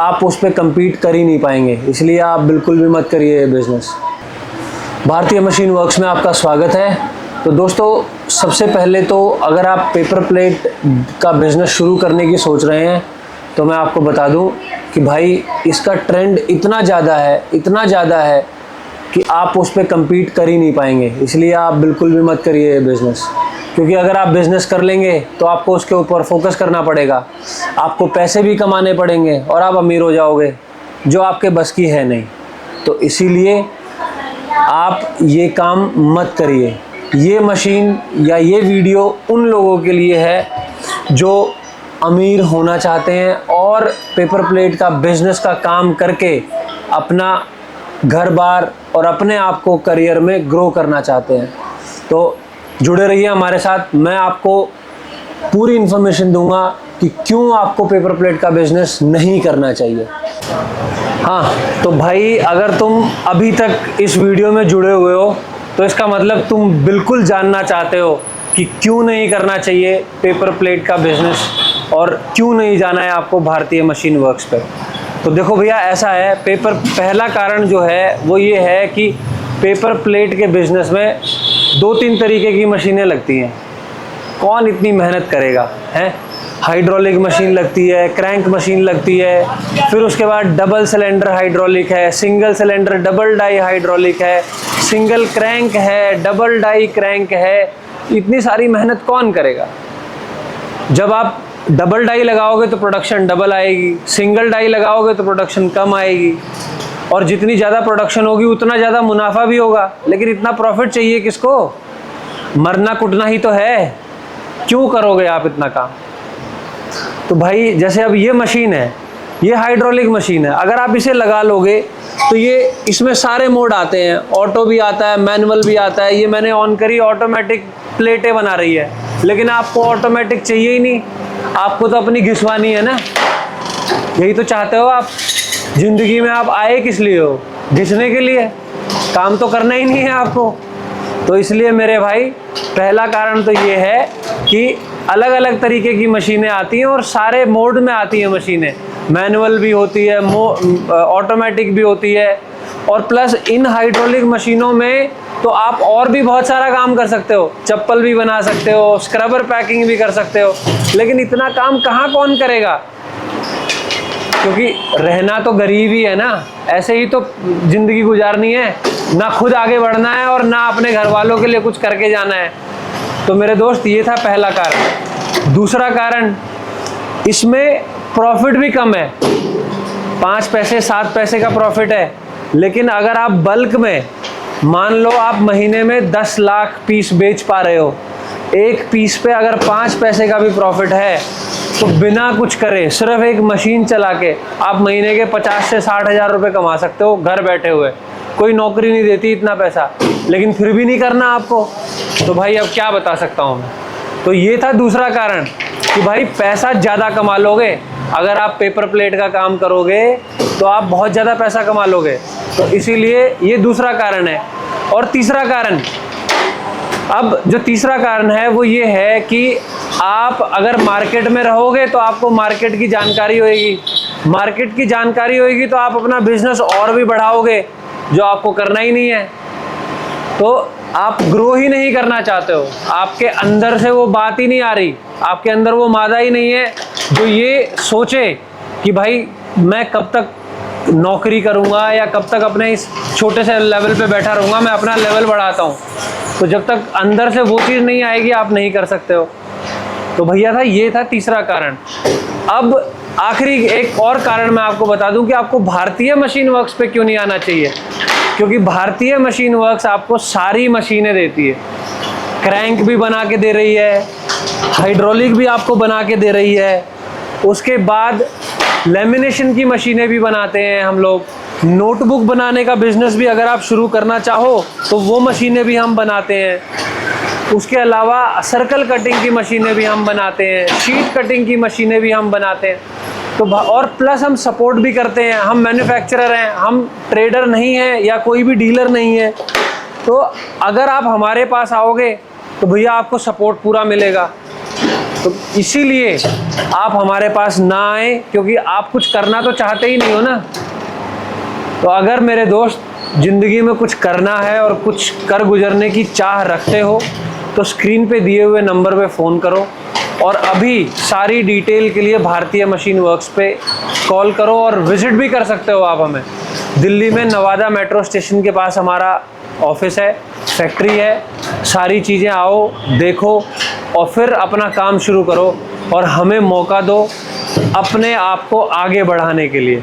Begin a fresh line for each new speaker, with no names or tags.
आप उस पर कम्पीट कर ही नहीं पाएंगे, इसलिए आप बिल्कुल भी मत करिए ये बिज़नेस। भारतीय मशीन वर्क्स में आपका स्वागत है। तो दोस्तों, सबसे पहले तो अगर आप पेपर प्लेट का बिज़नेस शुरू करने की सोच रहे हैं तो मैं आपको बता दूं कि भाई इसका ट्रेंड इतना ज़्यादा है कि आप उस पर कम्पीट कर ही नहीं पाएंगे, इसलिए आप बिल्कुल भी मत करिए ये बिज़नेस। क्योंकि अगर आप बिज़नेस कर लेंगे तो आपको उसके ऊपर फोकस करना पड़ेगा, आपको पैसे भी कमाने पड़ेंगे और आप अमीर हो जाओगे, जो आपके बस की है नहीं। तो इसीलिए आप ये काम मत करिए। ये मशीन या ये वीडियो उन लोगों के लिए है जो अमीर होना चाहते हैं और पेपर प्लेट का बिज़नेस का काम करके अपना घर बार और अपने आप को करियर में ग्रो करना चाहते हैं। तो जुड़े रहिए हमारे साथ, मैं आपको पूरी इन्फॉर्मेशन दूंगा कि क्यों आपको पेपर प्लेट का बिज़नेस नहीं करना चाहिए। हाँ, तो भाई अगर तुम अभी तक इस वीडियो में जुड़े हुए हो तो इसका मतलब तुम बिल्कुल जानना चाहते हो कि क्यों नहीं करना चाहिए पेपर प्लेट का बिज़नेस और क्यों नहीं जाना है आपको भारतीय मशीन वर्क्स पे। तो देखो भैया, ऐसा है, पहला कारण जो है वो ये है कि पेपर प्लेट के बिज़नेस में 2-3 तरीके की मशीनें लगती हैं। कौन इतनी मेहनत करेगा, हैं? हाइड्रोलिक मशीन लगती है, क्रैंक मशीन लगती है, फिर उसके बाद डबल सिलेंडर हाइड्रोलिक है, single cylinder double die hydraulic है, सिंगल क्रैंक है, डबल डाई क्रैंक है। इतनी सारी मेहनत कौन करेगा? जब आप डबल डाई लगाओगे तो प्रोडक्शन डबल आएगी, सिंगल डाई लगाओगे तो प्रोडक्शन कम आएगी, और जितनी ज़्यादा प्रोडक्शन होगी उतना ज़्यादा मुनाफा भी होगा। लेकिन इतना प्रॉफिट चाहिए किसको? मरना कुटना ही तो है। क्यों करोगे आप इतना काम? तो भाई जैसे अब ये मशीन है, ये हाइड्रोलिक मशीन है, अगर आप इसे लगा लोगे तो ये इसमें सारे मोड आते हैं, ऑटो भी आता है, मैनुअल भी आता है। ये मैंने ऑन करी, ऑटोमेटिक प्लेटें बना रही है, लेकिन आपको ऑटोमेटिक चाहिए ही नहीं, आपको तो अपनी घिसवानी है ना। यही तो चाहते हो आप। जिंदगी में आप आए किस लिए हो? घिसने के लिए। काम तो करना ही नहीं है आपको। तो इसलिए मेरे भाई, पहला कारण तो ये है कि अलग अलग तरीके की मशीनें आती हैं और सारे मोड में आती हैं मशीनें। मैनुअल भी होती है, ऑटोमेटिक भी होती है, और प्लस इन हाइड्रोलिक मशीनों में तो आप और भी बहुत सारा काम कर सकते हो। चप्पल भी बना सकते हो, स्क्रबर पैकिंग भी कर सकते हो। लेकिन इतना काम कहाँ कौन करेगा? क्योंकि रहना तो गरीब ही है ना, ऐसे ही तो जिंदगी गुजारनी है, ना खुद आगे बढ़ना है और ना अपने घर वालों के लिए कुछ करके जाना है। तो मेरे दोस्त, ये था पहला कारण। दूसरा कारण, इसमें प्रॉफिट भी कम है, 5 पैसे 7 पैसे का प्रॉफिट है। लेकिन अगर आप बल्क में, मान लो आप महीने में 10 लाख पीस बेच पा रहे हो, एक पीस पे अगर 5 पैसे का भी प्रॉफिट है तो बिना कुछ करे, सिर्फ एक मशीन चला के आप महीने के 50 से 60 हज़ार रुपये कमा सकते हो घर बैठे हुए। कोई नौकरी नहीं देती इतना पैसा, लेकिन फिर भी नहीं करना आपको। तो भाई अब क्या बता सकता हूँ मैं। तो ये था दूसरा कारण कि भाई पैसा ज़्यादा कमा लोगे अगर आप पेपर प्लेट का काम करोगे, तो आप बहुत ज़्यादा पैसा कमा लोगे। तो इसीलिए ये दूसरा कारण है। और तीसरा कारण, अब जो तीसरा कारण है वो ये है कि आप अगर मार्केट में रहोगे तो आपको मार्केट की जानकारी होएगी, मार्केट की जानकारी होएगी तो आप अपना बिजनेस और भी बढ़ाओगे, जो आपको करना ही नहीं है। तो आप ग्रो ही नहीं करना चाहते हो, आपके अंदर से वो बात ही नहीं आ रही, आपके अंदर वो मादा ही नहीं है जो ये सोचे कि भाई मैं कब तक नौकरी करूँगा या कब तक अपने इस छोटे से लेवल पे बैठा रहूँगा, मैं अपना लेवल बढ़ाता हूँ। तो जब तक अंदर से वो चीज़ नहीं आएगी आप नहीं कर सकते हो। तो भैया था, ये था तीसरा कारण। अब आखिरी एक और कारण मैं आपको बता दूं कि आपको भारतीय मशीन वर्क्स पे क्यों नहीं आना चाहिए। क्योंकि भारतीय मशीन वर्क्स आपको सारी मशीनें देती है, क्रैंक भी बना के दे रही है, हाइड्रोलिक भी आपको बना के दे रही है, उसके बाद लेमिनेशन की मशीनें भी बनाते हैं हम लोग, नोटबुक बनाने का बिजनेस भी अगर आप शुरू करना चाहो तो वो मशीनें भी हम बनाते हैं। उसके अलावा सर्कल कटिंग की मशीनें भी हम बनाते हैं, शीट कटिंग की मशीनें भी हम बनाते हैं। तो और प्लस हम सपोर्ट भी करते हैं, हम मैन्युफैक्चरर हैं, हम ट्रेडर नहीं हैं या कोई भी डीलर नहीं है। तो अगर आप हमारे पास आओगे तो भैया आपको सपोर्ट पूरा मिलेगा। तो इसीलिए आप हमारे पास ना आए, क्योंकि आप कुछ करना तो चाहते ही नहीं हो ना। तो अगर मेरे दोस्त ज़िंदगी में कुछ करना है और कुछ कर गुजरने की चाह रखते हो तो स्क्रीन पे दिए हुए नंबर पे फ़ोन करो और अभी सारी डिटेल के लिए भारतीय मशीन वर्क्स पे कॉल करो। और विज़िट भी कर सकते हो आप हमें। दिल्ली में नवादा मेट्रो स्टेशन के पास हमारा ऑफिस है, फैक्ट्री है। सारी चीज़ें आओ, देखो और फिर अपना काम शुरू करो और हमें मौका दो अपने आप को आगे बढ़ाने के लिए।